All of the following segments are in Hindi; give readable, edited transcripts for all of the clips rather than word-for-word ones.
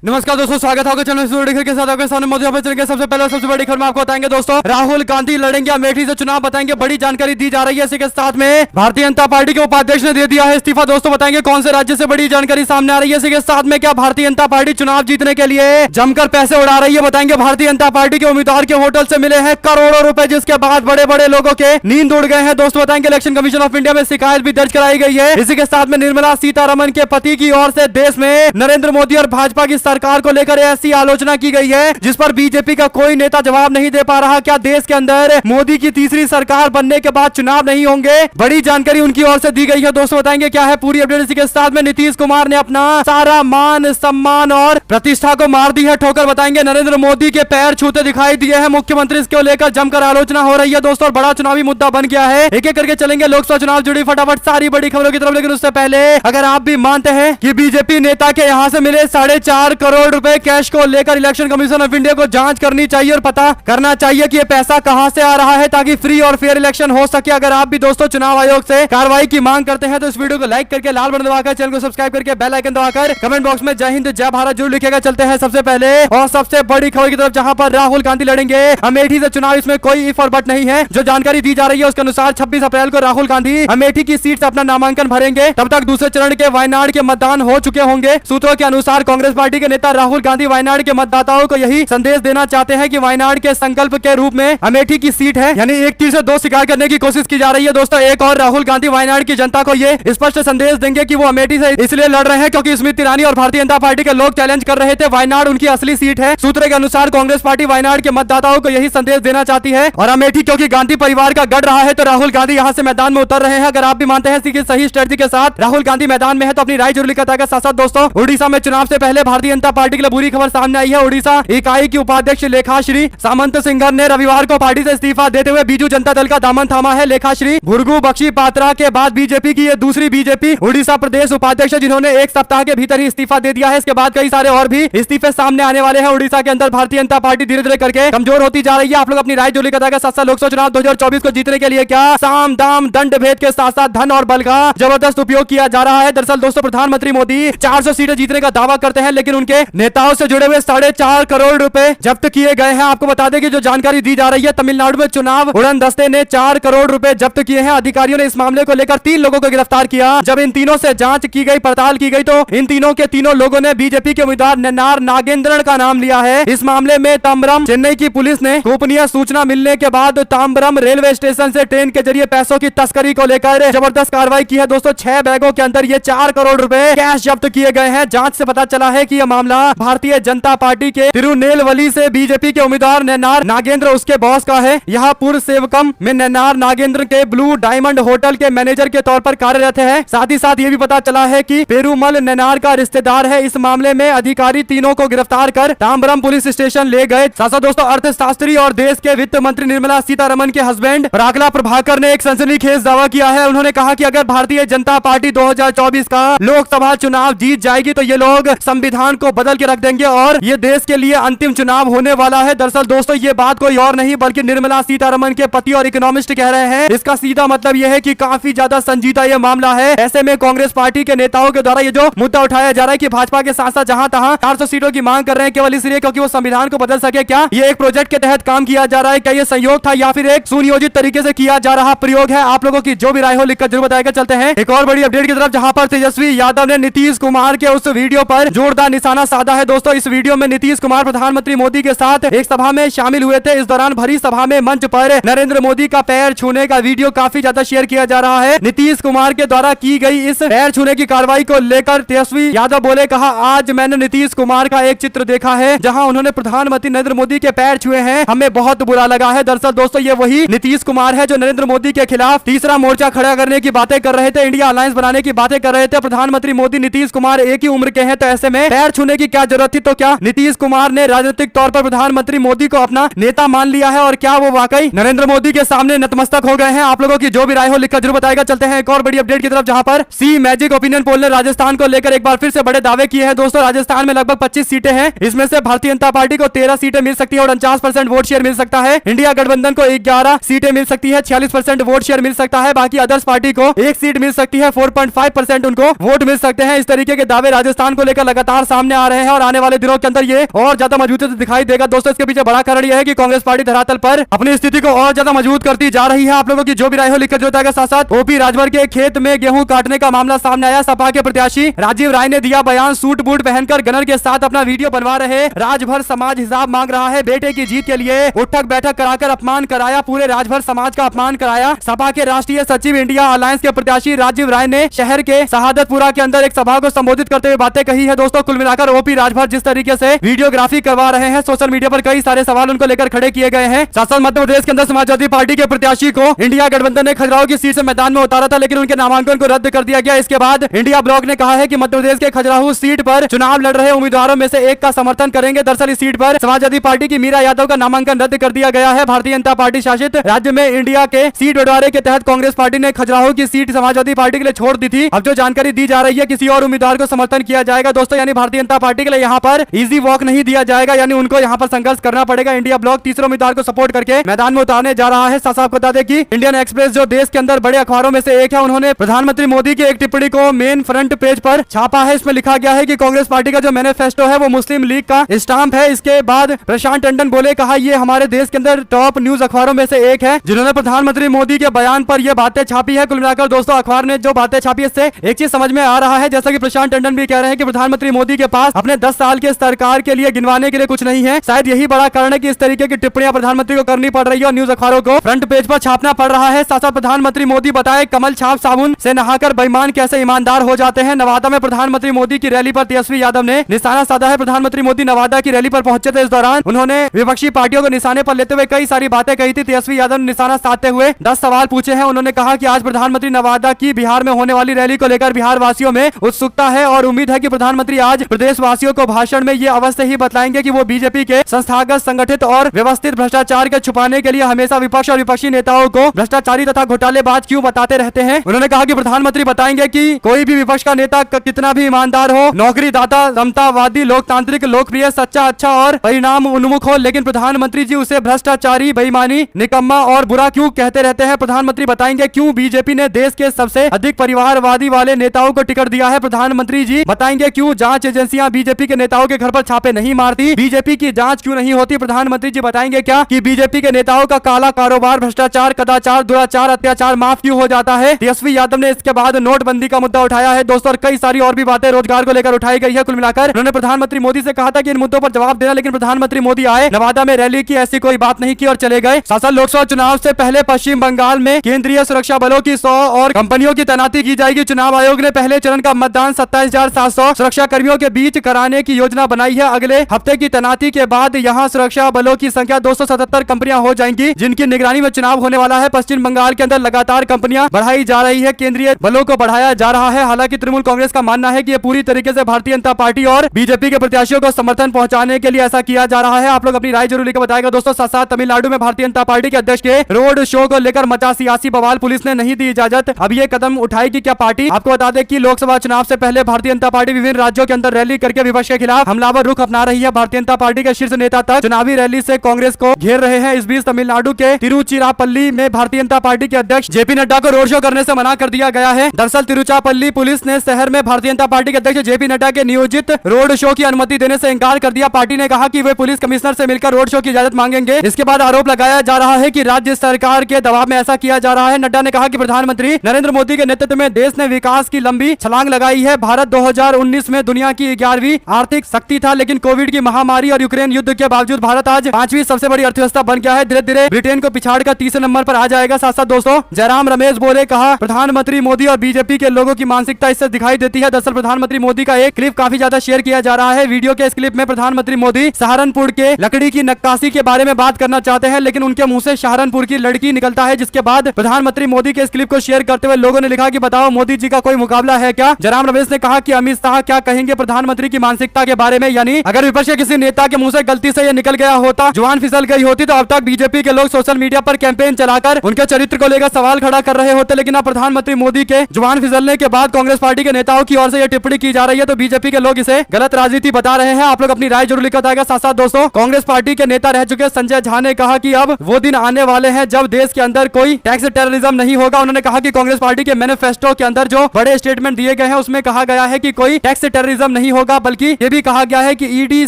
नमस्कार दोस्तों, स्वागत है आपके चैनल के साथ। आपके सामने मौजूद है चैनल सबसे पहले सबसे बड़ी खबर में आपको बताएंगे दोस्तों, राहुल गांधी लड़ेंगे अमेठी से चुनाव, बताएंगे बड़ी जानकारी दी जा रही है। इसी के साथ में भारतीय जनता पार्टी के उपाध्यक्ष ने दे दिया है इस्तीफा। दोस्तों बताएंगे कौन से राज्य से बड़ी जानकारी सामने आ रही है। इसी के साथ में क्या भारतीय जनता पार्टी चुनाव जीतने के लिए जमकर पैसे उड़ा रही है, बताएंगे भारतीय जनता पार्टी के उम्मीदवार के होटल से मिले हैं करोड़ों रुपए, जिसके बाद बड़े बड़े लोगों के नींद उड़ गए हैं। दोस्तों बताएंगे इलेक्शन कमीशन ऑफ इंडिया में शिकायत भी दर्ज कराई गई है। इसी के साथ में निर्मला सीतारमण के पति की ओर से देश में नरेंद्र मोदी और भाजपा की सरकार को लेकर ऐसी आलोचना की गई है जिस पर बीजेपी का कोई नेता जवाब नहीं दे पा रहा। क्या देश के अंदर मोदी की तीसरी सरकार बनने के बाद चुनाव नहीं होंगे? बड़ी जानकारी उनकी ओर से दी गई है। दोस्तों बताएंगे क्या है पूरी अपडेट। इसी के साथ में नीतीश कुमार ने अपना सारा मान सम्मान और प्रतिष्ठा को मार दी है ठोकर, बताएंगे नरेंद्र मोदी के पैर छूते दिखाई दिए हैं मुख्यमंत्री। इसको लेकर जमकर आलोचना हो रही है दोस्तों, और बड़ा चुनावी मुद्दा बन गया है। एक एक करके चलेंगे लोकसभा चुनाव जुड़ी फटाफट सारी बड़ी खबरों की तरफ, लेकिन उससे पहले अगर आप भी मानते हैं कि बीजेपी नेता के यहां से मिले 4.5 करोड़ रुपए कैश को लेकर इलेक्शन कमीशन ऑफ इंडिया को जांच करनी चाहिए और पता करना चाहिए कि ये पैसा कहां से आ रहा है, ताकि फ्री और फेयर इलेक्शन हो सके। अगर आप भी दोस्तों चुनाव आयोग से कार्रवाई की मांग करते हैं तो इस वीडियो को लाइक करके लाल बटन दबाकर चैनल को सब्सक्राइब करके बेल आइकन दबाकर कमेंट बॉक्स में जय हिंद जय भारत जरूर लिखेगा। चलते हैं सबसे पहले और सबसे बड़ी खबर की तरफ, जहां पर राहुल गांधी लड़ेंगे अमेठी से चुनाव। इसमें कोई इफ और बट नहीं है। जो जानकारी दी जा रही है उसके अनुसार 26 अप्रैल को राहुल गांधी अमेठी की सीट से अपना नामांकन भरेंगे। तब तक दूसरे चरण के वायनाड के मतदान हो चुके होंगे। सूत्रों के अनुसार कांग्रेस पार्टी के नेता राहुल गांधी वायनाड के मतदाताओं को यही संदेश देना चाहते हैं कि वायनाड के संकल्प के रूप में अमेठी की सीट है, यानी एक तीर से दो शिकार करने की कोशिश की जा रही है। दोस्तों एक और राहुल गांधी वायनाड की जनता को ये स्पष्ट संदेश देंगे कि वो अमेठी से इसलिए लड़ रहे हैं क्योंकि स्मृति ईरानी और भारतीय जनता पार्टी के लोग चैलेंज कर रहे थे। वायनाड उनकी असली सीट है। सूत्रों के अनुसार कांग्रेस पार्टी वायनाड के मतदाताओं को यही संदेश देना चाहती है, और अमेठी क्योंकि गांधी परिवार का गढ़ रहा है तो राहुल गांधी यहाँ से मैदान में उतर रहे हैं। अगर आप भी मानते हैं कि सही स्ट्रेटजी के साथ राहुल गांधी मैदान में है तो अपनी राय जरूर लिखा जाएगा। साथ साथ दोस्तों उड़ीसा में चुनाव से पहले भारतीय जनता पार्टी के लिए बुरी खबर सामने आई है। उड़ीसा इकाई की उपाध्यक्ष लेखाश्री सामंत सिंघर ने रविवार को पार्टी से इस्तीफा देते हुए बीजू जनता दल का दामन थामा है। लेखाश्री भुर्गू बख्शी पात्रा के बाद बीजेपी की ये दूसरी बीजेपी उड़ीसा प्रदेश उपाध्यक्ष जिन्होंने एक सप्ताह के भीतर ही इस्तीफा दे दिया है। इसके बाद कई सारे और भी इस्तीफे सामने आने वाले हैं। उड़ीसा के अंदर भारतीय जनता पार्टी धीरे धीरे करके कमजोर होती जा रही है। आप लोग अपनी राय जो लिखा जाएगा। साथ साथ लोकसभा चुनाव 2024 को जीतने के लिए क्या साम दाम दंड भेद के साथ साथ धन और बल का जबरदस्त उपयोग किया जा रहा है। दरअसल दोस्तों प्रधानमंत्री मोदी 400 सीटें जीतने का दावा करते हैं, लेकिन उनके नेताओं से जुड़े हुए 4.5 करोड़ रुपए जब्त किए गए हैं। आपको बता दें कि जो जानकारी दी जा रही है, तमिलनाडु में चुनाव उड़न दस्ते ने 4 करोड़ रुपए जब्त किए हैं। अधिकारियों ने इस मामले को लेकर 3 लोगों को गिरफ्तार किया। जब इन तीनों से जांच की गई, पड़ताल की गई, तो इन तीनों के तीनों लोगों ने बीजेपी के उम्मीदवार नन्नार नागेंद्रन का नाम लिया है। इस मामले में तांबरम चेन्नई की पुलिस ने गोपनीय सूचना मिलने के बाद तांबरम रेलवे स्टेशन से ट्रेन के जरिए पैसों की तस्करी को लेकर जबरदस्त कार्रवाई की है। दोस्तों 6 बैगों के अंदर ये 4 करोड़ रुपए कैश जब्त किए गए हैं। जांच से पता चला है कि यह मामला भारतीय जनता पार्टी के तिरुनेलवली से बीजेपी के उम्मीदवार नन्नार नागेंद्र उसके बॉस का है। यहाँ पूर्व सेवकम में नन्नार नागेंद्र के ब्लू डायमंड होटल के मैनेजर के तौर पर कार्यरत है। साथ ही साथ ये भी पता चला है कि पेरूमल नन्नार का रिश्तेदार है। इस मामले में अधिकारी तीनों को गिरफ्तार कर तांबरम पुलिस स्टेशन ले गए। साथ साथ दोस्तों अर्थशास्त्री और देश के वित्त मंत्री निर्मला सीतारमण के हस्बैंड परागला प्रभाकर ने एक सनसनीखेज दावा किया है। उन्होंने कहा कि अगर भारतीय जनता पार्टी 2024 का लोकसभा चुनाव जीत जाएगी तो ये लोग संविधान को बदल के रख देंगे और ये देश के लिए अंतिम चुनाव होने वाला है। दरअसल दोस्तों ये बात कोई और नहीं बल्कि निर्मला सीतारमण के पति और इकोनॉमिस्ट कह रहे हैं। इसका सीधा मतलब यह है कि काफी ज्यादा संजीदा ये मामला है। ऐसे में कांग्रेस पार्टी के नेताओं के द्वारा ये जो मुद्दा उठाया जा रहा है कि भाजपा के साथ साथ जहां तहां 400 सीटों की मांग कर रहे हैं केवल इसलिए क्योंकि वो संविधान को बदल सके, क्या ये एक प्रोजेक्ट के तहत काम किया जा रहा है? क्या ये संयोग था या फिर एक सुनियोजित तरीके से किया जा रहा प्रयोग है? आप लोगों की जो भी राय हो लिखकर जरूर बताएगा। चलते हैं एक और बड़ी अपडेट की तरफ, जहां पर तेजस्वी यादव ने नीतीश कुमार के उस वीडियो पर जोरदार निशाना साधा है। दोस्तों इस वीडियो में नीतीश कुमार प्रधानमंत्री मोदी के साथ एक सभा में शामिल हुए थे। इस दौरान भरी सभा में मंच पर नरेंद्र मोदी का पैर छूने का वीडियो काफी ज्यादा शेयर किया जा रहा है। नीतीश कुमार के द्वारा की गई इस पैर छूने की कार्रवाई को लेकर तेजस्वी यादव बोले, कहा आज मैंने नीतीश कुमार का एक चित्र देखा है जहां उन्होंने प्रधानमंत्री नरेंद्र मोदी के पैर छुए हैं, हमें बहुत बुरा लगा है। दरअसल दोस्तों ये वही नीतीश कुमार है जो नरेंद्र मोदी के खिलाफ तीसरा मोर्चा खड़ा करने की बातें कर रहे थे, इंडिया अलायंस बनाने की बातें कर रहे थे। प्रधानमंत्री मोदी नीतीश कुमार एक ही उम्र के हैं, तो ऐसे में पैर छूने की क्या जरूरत थी? तो क्या नीतीश कुमार ने राजनीतिक तौर पर प्रधानमंत्री मोदी को अपना नेता मान लिया है और क्या वो वाकई नरेंद्र मोदी के सामने नतमस्तक हो गए हैं? आप लोगों की जो भी राय हो लिखकर जरूर बताएगा। चलते हैं एक और बड़ी अपडेट की तरफ, जहां पर सी मैजिक ओपिनियन पोल ने राजस्थान को लेकर एक बार फिर से बड़े दावे किए हैं। दोस्तों राजस्थान में लगभग 25 सीटें हैं। इसमें से भारतीय जनता पार्टी को 13 सीटें मिल सकती है और 49% वोट शेयर मिल सकता है। इंडिया गठबंधन को 11 सीटें मिल सकती है, 46% वोट शेयर मिल सकता है। बाकी अदर्स पार्टी को एक सीट मिल सकती है, 4.5% उनको वोट मिल सकते हैं। इस तरीके के दावे राजस्थान को लेकर लगातार सामने सामने आ रहे हैं और आने वाले दिनों के अंदर ये और ज्यादा मजबूती से दिखाई देगा। दोस्तों इसके पीछे बड़ा कारण यह है कि कांग्रेस पार्टी धरातल पर अपनी स्थिति को और ज्यादा मजबूत करती जा रही है। आप लोगों की जो भी राय हो लिखकर जो बताएगा। साथ साथ ओपी राजभर के खेत में गेहूं काटने का मामला सामने आया। सपा के प्रत्याशी राजीव राय ने दिया बयान। सूट बूट पहनकर गनर के साथ अपना वीडियो बनवा रहे राजभर समाज हिसाब मांग रहा है। बेटे की जीत के लिए उठक बैठक कराकर अपमान कराया। पूरे राजभर समाज का अपमान कराया। सपा के राष्ट्रीय सचिव इंडिया अलायंस के प्रत्याशी राजीव राय ने शहर के शहादतपुरा के अंदर एक सभा को संबोधित करते हुए बातें कही है। दोस्तों कुल मिलाकर ओपी राजभर जिस तरीके से वीडियोग्राफी करवा रहे हैं, सोशल मीडिया पर कई सारे सवाल उनको लेकर खड़े किए गए हैं। साथ मध्य प्रदेश के अंदर समाजवादी पार्टी के प्रत्याशी को इंडिया गठबंधन ने खजुराहो की सीट से मैदान में उतारा था, लेकिन उनके नामांकन को रद्द कर दिया गया। इसके बाद इंडिया ब्लॉक ने कहा है कि मध्य प्रदेश के खजुराहो सीट पर चुनाव लड़ रहे उम्मीदवारों में से एक का समर्थन करेंगे। दरअसल इस सीट पर समाजवादी पार्टी की मीरा यादव का नामांकन रद्द कर दिया गया है। भारतीय जनता पार्टी शासित राज्य में इंडिया के सीट बंटवारे के तहत कांग्रेस पार्टी ने खजुराहो की सीट समाजवादी पार्टी के लिए छोड़ दी थी। अब जो जानकारी दी जा रही है किसी और उम्मीदवार को समर्थन किया जाएगा। दोस्तों यानी भारतीय जनता पार्टी के लिए यहाँ पर इजी वॉक नहीं दिया जाएगा, यानी उनको यहाँ पर संघर्ष करना पड़ेगा। इंडिया ब्लॉक तीसरे उम्मीदवार को सपोर्ट करके मैदान में उतारने जा रहा है। साथ बता दें कि इंडियन एक्सप्रेस जो देश के अंदर बड़े अखबारों में से एक है, उन्होंने प्रधानमंत्री मोदी की एक टिप्पणी को मेन फ्रंट पेज पर छापा है। इसमें लिखा गया है कि कांग्रेस पार्टी का जो मैनिफेस्टो है वो मुस्लिम लीग का स्टाम्प है। इसके बाद प्रशांत टंडन बोले, कहा ये हमारे देश के अंदर टॉप न्यूज अखबारों में से एक है जिन्होंने प्रधानमंत्री मोदी के बयान पर यह बातें छापी है। कुल मिलाकर दोस्तों अखबार ने जो बातें छापी इससे एक चीज समझ में आ रहा है, जैसा कि प्रशांत टंडन भी कह रहे हैं कि प्रधानमंत्री मोदी के पास अपने 10 साल के सरकार के लिए गिनवाने के लिए कुछ नहीं है। शायद यही बड़ा कारण है कि इस तरीके की टिप्पणियां प्रधानमंत्री को करनी पड़ रही है और न्यूज अखबारों को फ्रंट पेज पर छापना पड़ रहा है। साथ प्रधानमंत्री मोदी बताए कमल छाप साबुन से नहाकर बेईमान कैसे ईमानदार हो जाते हैं। नवादा में प्रधानमंत्री मोदी की रैली पर तेजस्वी यादव ने निशाना साधा है। प्रधानमंत्री मोदी नवादा की रैली पर पहुंचे थे। इस दौरान उन्होंने विपक्षी पार्टियों को निशाने पर लेते हुए कई सारी बातें कही थी। तेजस्वी यादव ने निशाना साधते हुए 10 सवाल पूछे हैं। उन्होंने कहा कि आज प्रधानमंत्री नवादा की बिहार में होने वाली रैली को लेकर बिहार वासियों में उत्सुकता है और उम्मीद है कि प्रधानमंत्री आज प्रदेश वासियों को भाषण में ये अवश्य ही बताएंगे कि वो बीजेपी के संस्थागत संगठित और व्यवस्थित भ्रष्टाचार के छुपाने के लिए हमेशा विपक्ष और विपक्षी नेताओं को भ्रष्टाचारी तथा घोटालेबाज क्यों बताते रहते हैं। उन्होंने कहा कि प्रधानमंत्री बताएंगे कि कोई भी विपक्ष का नेता कितना भी ईमानदार हो, नौकरीदाता, समतावादी, लोकतांत्रिक, लोकप्रिय, सच्चा, अच्छा और परिणाम उन्मुख हो, लेकिन प्रधानमंत्री जी उसे भ्रष्टाचारी, बेईमानी, निकम्मा और बुरा क्यों कहते रहते हैं। प्रधानमंत्री बताएंगे क्यों बीजेपी ने देश के सबसे अधिक परिवारवादी वाले नेताओं को टिकट दिया है। प्रधानमंत्री जी बताएंगे क्यों जांच एजेंसियां बीजेपी के नेताओं के घर पर छापे नहीं मारती, बीजेपी की जांच क्यों नहीं होती। प्रधानमंत्री जी बताएंगे क्या कि बीजेपी के नेताओं का काला कारोबार, भ्रष्टाचार, कदाचार, दुराचार, अत्याचार माफ क्यों हो जाता है। तेजस्वी यादव ने इसके बाद नोटबंदी का मुद्दा उठाया है दोस्तों, और कई सारी और भी बातें रोजगार को लेकर उठाई गई है। कुल मिलाकर उन्होंने प्रधानमंत्री मोदी से कहा था कि इन मुद्दों पर जवाब देना, लेकिन प्रधानमंत्री मोदी आए, नवादा में रैली की, ऐसी कोई बात नहीं की और चले गए। साथ लोकसभा चुनाव से पहले पश्चिम बंगाल में केंद्रीय सुरक्षा बलों की 100 और कंपनियों की तैनाती की जाएगी। चुनाव आयोग ने पहले चरण का मतदान 27,700 सुरक्षा कर्मियों के बीच कराने की योजना बनाई है। अगले हफ्ते की तैनाती के बाद यहां सुरक्षा बलों की संख्या 277 कंपनियां हो जाएंगी, जिनकी निगरानी में चुनाव होने वाला है। पश्चिम बंगाल के अंदर लगातार कंपनियां बढ़ाई जा रही है, केंद्रीय बलों को बढ़ाया जा रहा है। हालांकि तृणमूल कांग्रेस का मानना है कि यह पूरी तरीके से भारतीय जनता पार्टी और बीजेपी के प्रत्याशियों को समर्थन पहुंचाने के लिए ऐसा किया जा रहा है। आप लोग अपनी राय जरूर लेकर बताएगा दोस्तों। साथ तमिलनाडु में भारतीय जनता पार्टी के अध्यक्ष के रोड शो को लेकर मचा सियासी बवाल, पुलिस ने नहीं दी इजाजत। अब ये कदम उठाएगी क्या पार्टी। आपको बता दें कि लोकसभा चुनाव से पहले भारतीय जनता पार्टी विभिन्न राज्यों के अंदर रैली करके विपक्ष के खिलाफ हमलावर रुख अपना रही है। भारतीय जनता पार्टी के शीर्ष नेता तक चुनावी रैली से कांग्रेस को घेर रहे हैं। इस बीच तमिलनाडु के तिरुचिरापल्ली में भारतीय जनता पार्टी के अध्यक्ष जेपी नड्डा को रोड शो करने से मना कर दिया गया है। दरअसल तिरुचिरापल्ली पुलिस ने शहर में भारतीय जनता पार्टी के अध्यक्ष जेपी नड्डा के नियोजित रोड शो की अनुमति देने से इंकार कर दिया। पार्टी ने कहा कि वे पुलिस कमिश्नर से मिलकर रोड शो की इजाजत मांगेंगे। इसके बाद आरोप लगाया जा रहा है कि राज्य सरकार के दबाव में ऐसा किया जा रहा है। नड्डा ने कहा कि प्रधानमंत्री नरेंद्र मोदी के नेतृत्व में देश ने विकास की लंबी छलांग लगाई है। भारत 2019 में दुनिया की 11वीं आर्थिक शक्ति था, लेकिन कोविड की महामारी और यूक्रेन युद्ध के बावजूद भारत आज 5वीं सबसे बड़ी अर्थव्यवस्था बन गया है। धीरे धीरे ब्रिटेन को पिछाड़कर तीसरे नंबर पर आ जाएगा। साथ साथ दोस्तों जयराम रमेश बोले, कहा प्रधानमंत्री मोदी और बीजेपी के लोगों की मानसिकता इससे दिखाई देती है। दरअसल प्रधानमंत्री मोदी का एक क्लिप काफी ज्यादा शेयर किया जा रहा है। वीडियो के इस क्लिप में प्रधानमंत्री मोदी सहारनपुर के लकड़ी की नक्काशी के बारे में बात करना चाहते हैं, लेकिन उनके मुंह से सहारनपुर की लड़की निकलता है, जिसके बाद प्रधानमंत्री मोदी के इस क्लिप को शेयर करते हुए लोगों ने लिखा कि बताओ मोदी जी का कोई मुकाबला है क्या। जयराम रमेश ने कहा कि अमित शाह क्या कहेंगे प्रधानमंत्री की मानसिकता के बारे में, यानी अगर विपक्ष के किसी नेता के मुंह से गलती से ये निकल गया होता, जुबान फिसल गई होती, तो अब तक बीजेपी के लोग सोशल मीडिया पर कैंपेन चलाकर उनके चरित्र को लेकर सवाल खड़ा कर रहे होते। लेकिन अब प्रधानमंत्री मोदी के जुबान फिसलने के बाद कांग्रेस पार्टी के नेताओं की ओर से यह टिप्पणी की जा रही है, तो बीजेपी के लोग इसे गलत राजनीति बता रहे हैं। आप लोग अपनी राय जरूर लिखकर बताएगा। साथ साथ दोस्तों कांग्रेस पार्टी के नेता रह चुके संजय झा ने कहा कि अब वो दिन आने वाले हैं जब देश के अंदर कोई टैक्स टेररिज्म नहीं होगा। उन्होंने कहा कि कांग्रेस पार्टी के मैनिफेस्टो के अंदर जो बड़े स्टेटमेंट दिए गए हैं उसमें कहा गया है कि कोई टैक्स टेररिज्म नहीं होगा, बल्कि ये भी कहा गया है कि ईडी,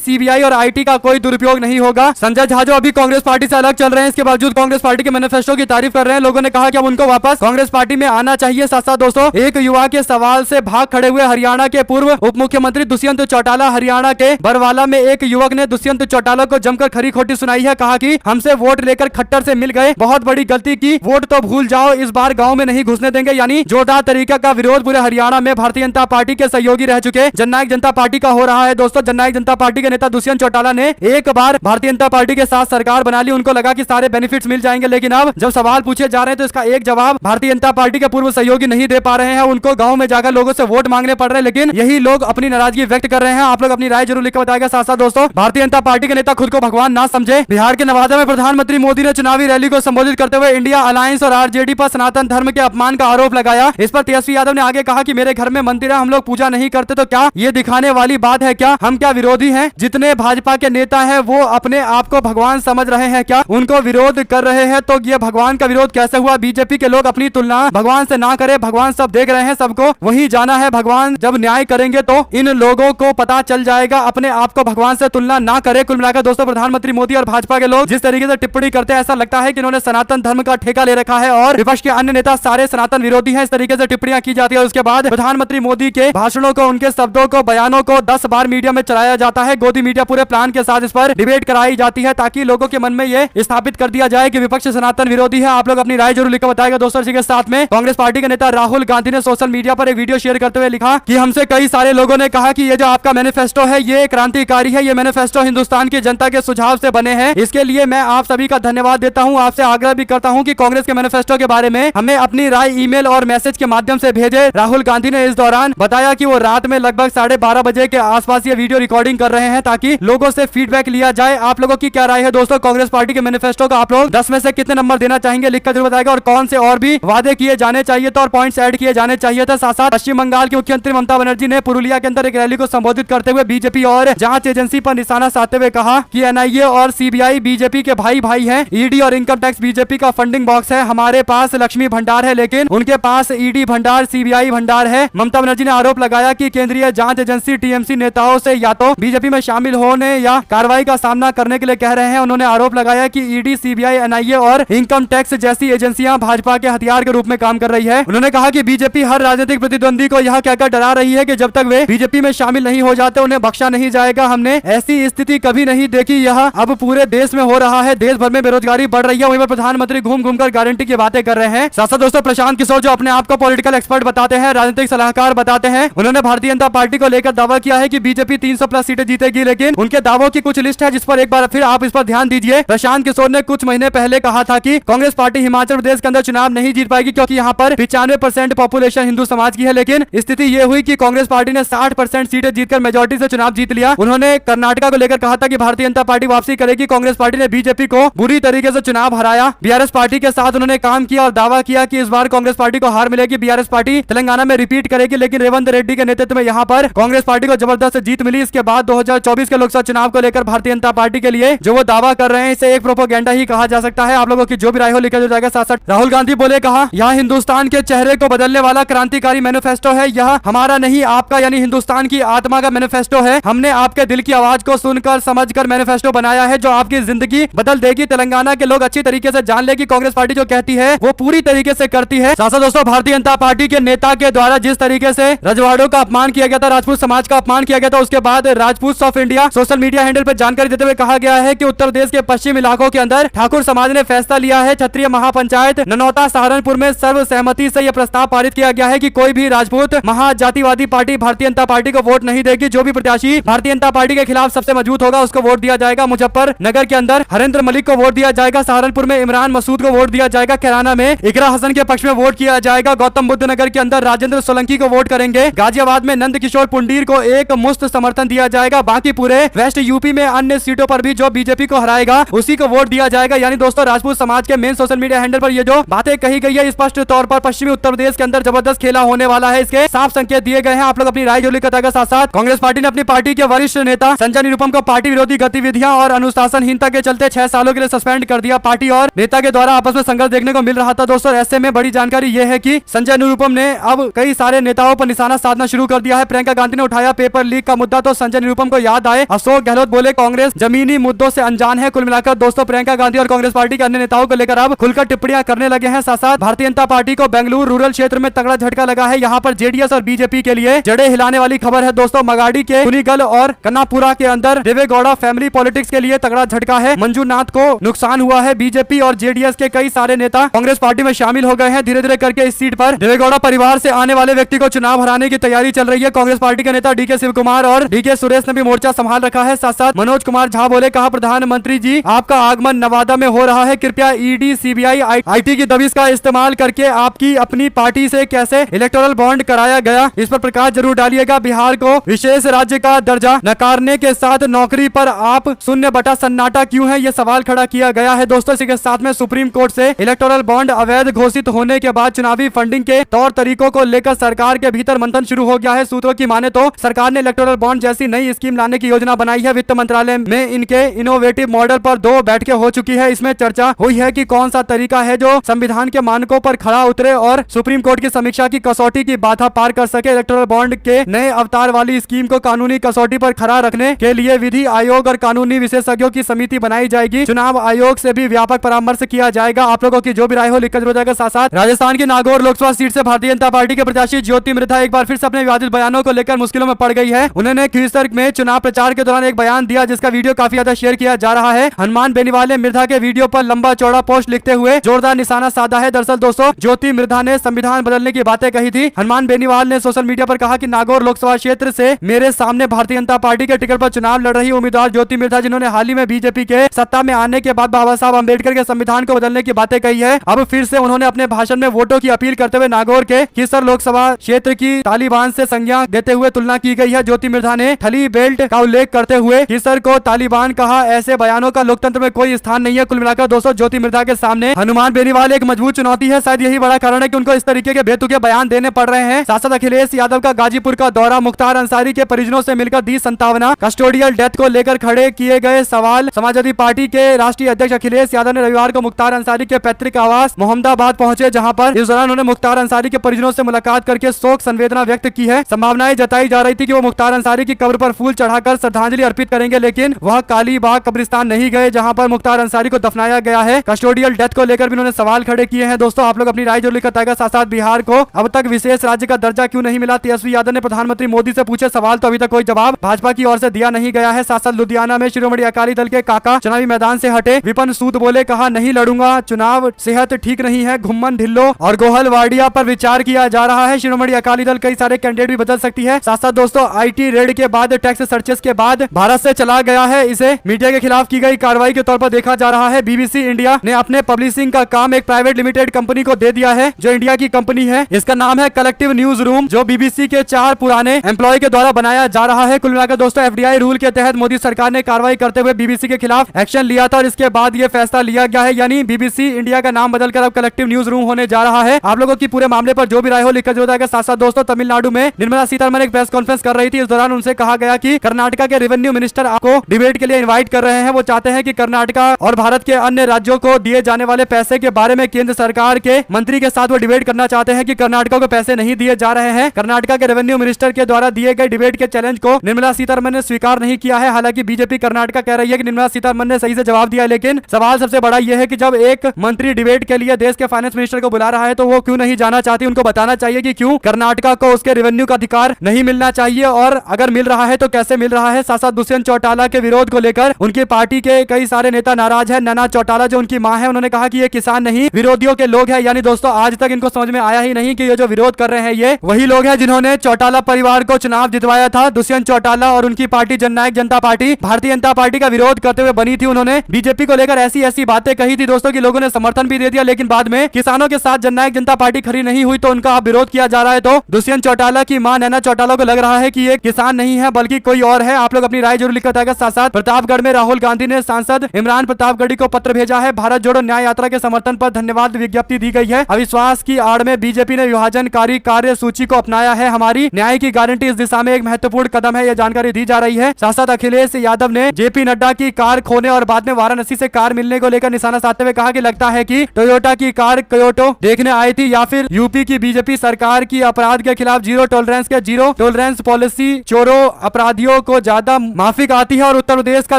सीबीआई और आईटी का कोई दुरुपयोग नहीं होगा। संजय झा जो अभी कांग्रेस पार्टी से अलग चल रहे हैं, इसके बावजूद कांग्रेस पार्टी के मैनिफेस्टो की तारीफ कर रहे हैं। लोगों ने कहा कि अब उनको वापस कांग्रेस पार्टी में आना चाहिए। साथ साथ दोस्तों, एक युवा के सवाल से भाग खड़े हुए हरियाणा के पूर्व उप मुख्यमंत्री दुष्यंत चौटाला, हरियाणा के बरवाला में एक युवक ने दुष्यंत चौटाला को जमकर खरी खोटी सुनाई है। कहा कि हमसे वोट लेकर खट्टर से मिल गए, बहुत बड़ी गलती की, वोट तो भूल जाओ, इस बार गांव में नहीं घुसने देंगे। यानी जोरदार तरीके का विरोध पूरे हरियाणा में भारतीय जनता पार्टी के सहयोगी रह चुके जननायक जनता पार्टी का हो रहा है। दोस्तों, जननायक जनता पार्टी के नेता दुष्यंत चौटाला ने एक बार भारतीय जनता पार्टी के साथ सरकार बना ली। उनको लगा कि सारे बेनिफिट्स मिल जाएंगे, लेकिन अब जब सवाल पूछे जा रहे हैं तो इसका एक जवाब भारतीय जनता पार्टी के पूर्व सहयोगी नहीं दे पा रहे हैं। उनको गांव में जाकर लोगों से वोट मांगने पड़ रहे हैं, लेकिन यही लोग अपनी नाराजगी व्यक्त कर रहे हैं। आप लोग अपनी राय जरूर लिखकर बताएगा। साथ साथ दोस्तों, भारतीय जनता पार्टी के नेता खुद को भगवान ना समझे। बिहार के नवादा में प्रधानमंत्री मोदी ने चुनावी रैली को संबोधित करते हुए इंडिया अलायंस और आरजेडी पर सनातन धर्म के अपमान का आरोप लगाया। इस पर तेजस्वी यादव ने आगे कहा कि मेरे घर में मंदिर है, हम लोग पूजा नहीं करते, तो क्या ये दिखाने वाली बात है? क्या हम क्या विरोधी हैं? जितने भाजपा के नेता हैं वो अपने आप को भगवान समझ रहे हैं क्या? उनको विरोध कर रहे हैं तो ये भगवान का विरोध कैसे हुआ? बीजेपी के लोग अपनी तुलना भगवान से ना करें, भगवान सब देख रहे हैं, सबको वही जाना है। भगवान जब न्याय करेंगे तो इन लोगों को पता चल जाएगा। अपने आप को भगवान से तुलना ना करें। कुल मिलाकर दोस्तों, प्रधानमंत्री मोदी और भाजपा के लोग जिस तरीके से टिप्पणी करते हैं, ऐसा लगता है कि इन्होंने सनातन धर्म का ठेका ले रखा है और विपक्ष के अन्य नेता सारे सनातन विरोधी हैं। इस तरीके से टिप्पणियां की जाती है। उसके बाद प्रधानमंत्री मोदी के भाषणों को, उनके शब्दों को, बयानों को 10 बार मीडिया में चलाया जाता है। गोदी मीडिया पूरे प्लान के साथ इस पर डिबेट कराई जाती है ताकि लोगों के मन में ये स्थापित कर दिया जाए कि विपक्ष सनातन विरोधी है। आप लोग अपनी राय जरूर लिखकर बताएगा। दोस्तों, इसी के साथ में कांग्रेस पार्टी के नेता राहुल गांधी ने सोशल मीडिया पर एक वीडियो शेयर करते हुए लिखा कि हमसे कई सारे लोगों ने कहा कि ये जो आपका मैनिफेस्टो है ये क्रांतिकारी है, ये मैनिफेस्टो हिंदुस्तान की जनता के सुझाव से बने हैं। इसके लिए मैं आप सभी का धन्यवाद देता हूं। आपसे आग्रह भी करता हूं कि कांग्रेस के मैनिफेस्टो के बारे में हमें अपनी राय ईमेल और मैसेज के माध्यम से भेजे। राहुल गांधी ने इस दौरान बताया कि वो रात में लगभग 12:30 बजे के आसपास ये वीडियो रिकॉर्डिंग कर रहे हैं ताकि लोगों से फीडबैक लिया जाए। आप लोगों की क्या राय है दोस्तों? कांग्रेस पार्टी के मैनिफेस्टो को आप लोग 10 में से कितने नंबर देना चाहेंगे? लिखकर जरूर बताएगा। और कौन से और भी वादे किए जाने चाहिए थे और पॉइंट्स ऐड किए जाने चाहिए थे? साथ साथ पश्चिम बंगाल की मुख्यमंत्री ममता बनर्जी ने पुरुलिया के अंदर एक रैली को संबोधित करते हुए बीजेपी और जांच एजेंसी पर निशाना साधते हुए कहा कि एनआईए और सीबीआई बीजेपी के भाई भाई हैं। ईडी और इनकम टैक्स बीजेपी का फंडिंग बॉक्स है। हमारे पास लक्ष्मी भंडार है, लेकिन उनके पास ईडी भंडार, सीबीआई भंडार है। ममता बनर्जी ने आरोप लगाया कि केंद्रीय जांच एजेंसी टीएमसी नेताओं से या तो बीजेपी में शामिल होने या कार्रवाई का सामना करने के लिए कह रहे हैं। उन्होंने आरोप लगाया कि ईडी, सीबीआई, एनआईए और इनकम टैक्स जैसी एजेंसियां भाजपा के हथियार के रूप में काम कर रही है। उन्होंने कहा कि बीजेपी हर राजनीतिक प्रतिद्वंदी को यह कहकर डरा रही है कि जब तक वे बीजेपी में शामिल नहीं हो जाते उन्हें बख्शा नहीं जाएगा। हमने ऐसी स्थिति कभी नहीं देखी। यह अब पूरे देश में हो रहा है। देश भर में बेरोजगारी बढ़ रही है। वहीं पर प्रधानमंत्री घूम घूमकर गारंटी की बातें कर रहे हैं। साथ साथ दोस्तों, प्रशांत किशोर जो अपने आप को पॉलिटिकल एक्सपर्ट बताते हैं, राजनीतिक सलाहकार बताते हैं, उन्होंने भारतीय जनता पार्टी को लेकर दावा किया है कि बीजेपी 300+ सीटें जीतेगी। लेकिन उनके दावों की कुछ लिस्ट है जिस पर एक बार फिर आप इस पर ध्यान दीजिए। प्रशांत किशोर ने कुछ महीने पहले कहा था कि कांग्रेस पार्टी हिमाचल प्रदेश के अंदर चुनाव नहीं जीत पाएगी क्योंकि यहाँ पर 95% पॉपुलेशन हिंदू समाज की है। लेकिन स्थिति यह हुई कि कांग्रेस पार्टी ने 60% सीटें जीतकर मेजोरिटी से चुनाव जीत लिया। उन्होंने कर्नाटका को लेकर कहा था कि भारतीय जनता पार्टी वापसी करेगी। कांग्रेस पार्टी ने बीजेपी को बुरी तरीके से चुनाव हराया। बीआरएस पार्टी के साथ उन्होंने काम किया और दावा किया कि इस बार कांग्रेस पार्टी को हार मिलेगी। बीआरएस पार्टी तेलंगाना में रिपीट करेगी, लेकिन रेवंत रेड्डी के नेतृत्व में यहाँ पर कांग्रेस पार्टी को जबरदस्त जीत मिली। इसके बाद 2024 के लोकसभा चुनाव को लेकर भारतीय जनता पार्टी के लिए जो वो दावा कर रहे हैं, इसे एक प्रोपोगेंडा ही कहा जा सकता है। आप लोगों की जो भी राय हो लिखा जाएगा। साथ साथ राहुल गांधी बोले, कहा यह हिंदुस्तान के चेहरे को बदलने वाला क्रांतिकारी मैनिफेस्टो है। यह हमारा नहीं, आपका यानी हिंदुस्तान की आत्मा का मैनिफेस्टो है। हमने आपके दिल की आवाज को सुनकर समझकर मैनिफेस्टो बनाया है जो आपकी जिंदगी बदल देगी। तेलंगाना के लोग अच्छी तरीके से जान ले कि कांग्रेस पार्टी जो कहती है वो पूरी तरीके से करती है। साथ साथ दोस्तों, भारतीय जनता पार्टी के नेता के द्वारा जिस तरीके से रजवाड़ों का अपमान किया गया था, राजपूत समाज का अपमान किया गया था, उसके बाद Rajput of India social media handle पर जानकारी देते हुए कहा गया है कि उत्तर प्रदेश के पश्चिम इलाकों के अंदर ठाकुर समाज ने फैसला लिया है। क्षत्रिय महापंचायत ननौता सहारनपुर में सर्वसहमति से यह प्रस्ताव पारित किया गया है कि कोई भी राजपूत महाजातिवादी पार्टी भारतीय जनता पार्टी को वोट नहीं देगी। जो भी प्रत्याशी भारतीय जनता पार्टी के खिलाफ सबसे मजबूत होगा उसको वोट दिया जाएगा। मुजफ्फरनगर के अंदर हरेंद्र मलिक को वोट दिया जाएगा। सहारनपुर में इमरान मसूद को वोट दिया जाएगा। कैराना में इकरा हसन के पक्ष में वोट किया जाएगा। गौतम बुद्ध नगर के अंदर राजेंद्र सोलंकी को वोट करेंगे। गाजियाबाद में नंद किशोर पुंडीर को एक मुश्त समर्थन दिया जाएगा। बाकी पूरे वेस्ट यूपी में अन्य सीटों पर भी जो बीजेपी को हराएगा उसी को वोट दिया जाएगा। यानी दोस्तों, राजपूत समाज के मेन सोशल मीडिया हैंडल पर ये जो बातें कही गई है, स्पष्ट तौर पर पश्चिमी उत्तर प्रदेश के अंदर जबरदस्त खेला होने वाला है। इसके साफ संकेत दिए गए हैं। आप लोग अपनी राय जो लिखकर साथ साथ कांग्रेस पार्टी ने अपनी पार्टी के वरिष्ठ नेता संजय निरुपम को पार्टी विरोधी गतिविधियां और अनुशासनहीनता के चलते 6 सालों के लिए सस्पेंड कर दिया। पार्टी और नेता के द्वारा आपस में संघर्ष देखने को मिल रहा था। दोस्तों, ऐसे में बड़ी जानकारी यह है कि संजय निरुपम ने अब कई सारे नेताओं पर निशाना साधना शुरू कर दिया है। प्रियंका गांधी ने उठाया उठाया पेपर लीक का मुद्दा तो संजय निरुपम को याद आए। अशोक गहलोत बोले कांग्रेस जमीनी मुद्दों से अनजान है। कुल मिलाकर दोस्तों प्रियंका गांधी और कांग्रेस पार्टी के अन्य नेताओं को लेकर अब खुलकर टिप्पणियां करने लगे हैं। साथ साथ भारतीय जनता पार्टी को बेंगलुरु रूरल क्षेत्र में तगड़ा झटका लगा है। यहाँ पर जेडीएस और बीजेपी के लिए जड़े हिलाने वाली खबर है दोस्तों। मगाड़ी के कुनीगल और कन्नापुरा के अंदर देवेगौड़ा फैमिली पॉलिटिक्स के लिए तगड़ा झटका है। मंजूनाथ को नुकसान हुआ है। बीजेपी और जेडीएस के कई सारे नेता कांग्रेस पार्टी में शामिल हो गए हैं। धीरे धीरे करके इस सीट पर देवेगौड़ा परिवार से आने वाले व्यक्ति को चुनाव हराने की तैयारी चल रही है। कांग्रेस पार्टी के नेता डीके शिव कुमार और डीके सुरेश ने भी मोर्चा संभाल रखा है। साथ साथ मनोज कुमार झा बोले, कहा प्रधानमंत्री जी आपका आगमन नवादा में हो रहा है, कृपया ईडी सीबीआई आईटी की दबिश का इस्तेमाल करके आपकी अपनी पार्टी से कैसे इलेक्टोरल बॉन्ड कराया गया, इस पर प्रकाश जरूर डालिएगा। बिहार को विशेष राज्य का दर्जा नकारने के साथ नौकरी पर आप शून्य बटा सन्नाटा क्यों है, यह सवाल खड़ा किया गया है दोस्तों। इसी के साथ में सुप्रीम कोर्ट से इलेक्टोरल बॉन्ड अवैध घोषित होने के बाद चुनावी फंडिंग के तौर तरीकों को लेकर सरकार के भीतर मंथन शुरू हो गया है। सूत्रों की माने तो सरकार ने इलेक्टोरल बॉन्ड जैसी नई स्कीम लाने की योजना बनाई है। वित्त मंत्रालय में इनके इनोवेटिव मॉडल पर 2 बैठकें हो चुकी है। इसमें चर्चा हुई है कि कौन सा तरीका है जो संविधान के मानकों पर खड़ा उतरे और सुप्रीम कोर्ट की समीक्षा की कसौटी की बाधा पार कर सके। इलेक्टोरल बॉन्ड के नए अवतार वाली स्कीम को कानूनी कसौटी पर खड़ा रखने के लिए विधि आयोग और कानूनी विशेषज्ञों की समिति बनाई जाएगी। चुनाव आयोग से भी व्यापक परामर्श किया जाएगा। आप लोगों की जो भी राय हो लिखकर जरूर जाएगा। साथ साथ राजस्थान की नागौर लोकसभा सीट से भारतीय जनता पार्टी के प्रत्याशी ज्योति मृधा एक बार फिर से अपने विवादित बयानों को लेकर मुश्किलों में पड़ गई है। उन्होंने खींचसर में चुनाव प्रचार के दौरान एक बयान दिया जिसका वीडियो काफी ज्यादा शेयर किया जा रहा है। हनुमान बेनीवाल ने मृधा के वीडियो पर लंबा चौड़ा पोस्ट लिखते हुए जोरदार निशाना साधा है। दरअसल दोस्तों ज्योति मृधा ने संविधान बदलने की बातें कही थी। हनुमान बेनीवाल ने सोशल मीडिया पर कहा कि नागौर लोकसभा क्षेत्र से मेरे सामने भारतीय जनता पार्टी के टिकट पर चुनाव लड़ रही उम्मीदवार ज्योति मृधा, जिन्होंने हाल ही में बीजेपी के सत्ता में आने के बाद बाबा साहब अम्बेडकर के संविधान को बदलने की बातें कही है। अब फिर से उन्होंने अपने भाषण में वोटों की अपील करते हुए नागौर के खींचसर लोकसभा क्षेत्र की तालिबान से संज्ञा देते हुए तुलना की गई है। ज्योति मृधा ने थली बेल्ट का उल्लेख करते हुए खींचसर को तालिबान कहा। ऐसे बयानों का लोकतंत्र में कोई स्थान नहीं है। कुल मिलाकर दोस्तों ज्योति मृधा के सामने हनुमान बेनीवाल एक मजबूत चुनौती है। शायद यही बड़ा कारण है कि उनको इस तरीके के बेतुके बयान देने पड़ रहे हैं। सांसद अखिलेश यादव का गाजीपुर का दौरा, मुख्तार अंसारी के परिजनों से मिलकर दी संतावना, कस्टोडियल डेथ को लेकर खड़े किए गए सवाल। समाजवादी पार्टी के राष्ट्रीय अध्यक्ष अखिलेश यादव ने रविवार को मुख्तार अंसारी के पैतृक आवास मोहम्मदाबाद पहुंचे, जहां पर इस दौरान उन्होंने मुख्तार अंसारी के परिजनों से मुलाकात करके शोक संवेदना व्यक्त की है। संभावनाएं जताई जा रही थी कि वो मुख्तार अंसारी की कब्र पर फूल चढ़ाकर श्रद्धांजलि अर्पित करेंगे, लेकिन वह कालीबाग कब्रिस्तान नहीं गए जहां पर मुख्तार अंसारी को दफनाया गया है। कस्टोडियल डेथ को लेकर भी उन्होंने सवाल खड़े किए हैं। दोस्तों आप लोग अपनी राय जरूर लिखकर बताइएगा। साथ साथ बिहार को अब तक विशेष राज्य का दर्जा क्यों नहीं मिला, तेजस्वी यादव ने प्रधानमंत्री मोदी से पूछे सवाल, तो अभी तक कोई जवाब भाजपा की ओर से दिया नहीं गया है। साथ साथ लुधियाना में शिरोमणि अकाली दल के काका चुनावी मैदान से हटे। विपिन सूद बोले, कहा नहीं लड़ूंगा चुनाव, सेहत ठीक नहीं है। घुम्मन ढिल्लो और गोहल वाडिया पर विचार किया जा रहा है। शिरोमणि अकाली दल कई सारे कैंडिडेट भी बदल सकती है। साथ साथ दोस्तों आईटी रेड के बाद, टैक्स सर्चेस के बाद भारत से चला गया है। इसे मीडिया के खिलाफ की गई कार्रवाई के तौर पर देखा जा रहा है। बीबीसी इंडिया ने अपने पब्लिशिंग का काम एक प्राइवेट लिमिटेड कंपनी को दे दिया है जो इंडिया की कंपनी है। इसका नाम है कलेक्टिव न्यूज रूम, जो बीबीसी के 4 पुराने एम्प्लॉय के द्वारा बनाया जा रहा है। कुल मिलाकर दोस्तों एफडीआई रूल के तहत मोदी सरकार ने कार्रवाई करते हुए बीबीसी के खिलाफ एक्शन लिया था और इसके बाद ये फैसला लिया गया है, यानी बीबीसी इंडिया का नाम बदलकर अब कलेक्टिव न्यूज रूम होने जा रहा है। आप लोगों की पूरे मामले पर जो भी राय हो लिखकर जो जाएगा। साथ साथ दोस्तों तमिलनाडु में निर्मला सीतारमण एक प्रेस कॉन्फ्रेंस कर रही थी। इस दौरान उनसे कहा गया कि कर्नाटका के रेवेन्यू मिनिस्टर आपको डिबेट के लिए इन्वाइट कर रहे हैं। वो चाहते हैं कि कर्नाटका और भारत के अन्य राज्यों को दिए जाने वाले पैसे के बारे में केंद्र सरकार के मंत्री के साथ वो डिबेट करना चाहते हैं कि कर्नाटका को पैसे नहीं दिए जा रहे हैं। कर्नाटका के रेवेन्यू मिनिस्टर के द्वारा दिए गए डिबेट के चैलेंज को निर्मला सीतारमण ने स्वीकार नहीं किया है। हालांकि बीजेपी कर्नाटका कह रही है कि निर्मला सीतारमण ने सही से जवाब दिया, लेकिन सवाल सबसे बड़ा यह है कि जब एक मंत्री डिबेट के लिए देश के फाइनेंस मिनिस्टर को बुला रहा है तो वो क्यों नहीं जाना चाहती। उनको बताना चाहिए कि क्यों कर्नाटका को उसके रेवेन्यू का अधिकार नहीं मिलना चाहिए और अगर मिल रहा है तो कैसे मिल रहा है। साथ साथ दुष्यंत चौटाला के विरोध को लेकर उनकी पार्टी के कई सारे नेता नाराज है। नैना चौटाला जो उनकी मां है, उन्होंने कहा कि ये किसान नहीं विरोधियों के लोग हैं। यानी दोस्तों आज तक इनको समझ में आया ही नहीं कि ये जो विरोध कर रहे हैं ये वही लोग हैं जिन्होंने चौटाला परिवार को चुनाव जितवाया था। दुष्यंत चौटाला और उनकी पार्टी जननायक जनता पार्टी भारतीय जनता पार्टी का विरोध करते हुए बनी थी। उन्होंने बीजेपी को लेकर ऐसी ऐसी बातें कही थी दोस्तों कि लोगों ने समर्थन भी दे दिया, लेकिन बाद में किसानों के साथ जननायक जनता पार्टी खड़ी नहीं हुई तो उनका अब विरोध किया जा रहा है। तो दुष्यंत चौटाला की मां नैना चौटाला को लग रहा है कि ये किसान नहीं है बल्कि कोई और है। आप लोग अपनी राय जरूर लिखकर बताइएगा। साथ साथ प्रतापगढ़ में राहुल गांधी ने सांसद इमरान प्रतापगढ़ी को पत्र भेजा है। भारत जोड़ो न्याय यात्रा के समर्थन पर धन्यवाद विज्ञप्ति दी गई है। अविश्वास की आड़ में बीजेपी ने विभाजनकारी कार्य सूची को अपनाया है। हमारी न्याय की गारंटी इस दिशा में एक महत्वपूर्ण कदम है, यह जानकारी दी जा रही है। साथ साथ अखिलेश यादव ने जेपी नड्डा की कार खोने और बाद में वाराणसी से कार मिलने को लेकर निशाना साधते हुए कहा कि लगता है कि टोयोटा की कार क्योटो देखने आई थी या फिर यूपी की बीजेपी सरकार की अपराध के खिलाफ जीरो टॉलरेंस पॉलिसी चोरों अपराधियों को ज्यादा माफिक आती है और उत्तर प्रदेश का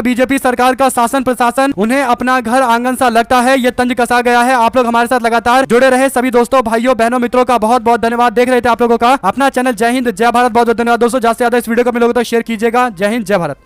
बीजेपी सरकार का शासन प्रशासन उन्हें अपना घर आंगन सा लगता है। ये तंज कसा गया है। आप लोग हमारे साथ लगातार जुड़े रहे। सभी दोस्तों भाइयों बहनों मित्रों का बहुत बहुत धन्यवाद। देख रहे थे आप लोगों का अपना चैनल जय हिंद जय भारत। बहुत बहुत धन्यवाद दोस्तों। ज्यादा से ज्यादा इस वीडियो को आप लोगों तक शेयर कीजिएगा। जय हिंद जय भारत।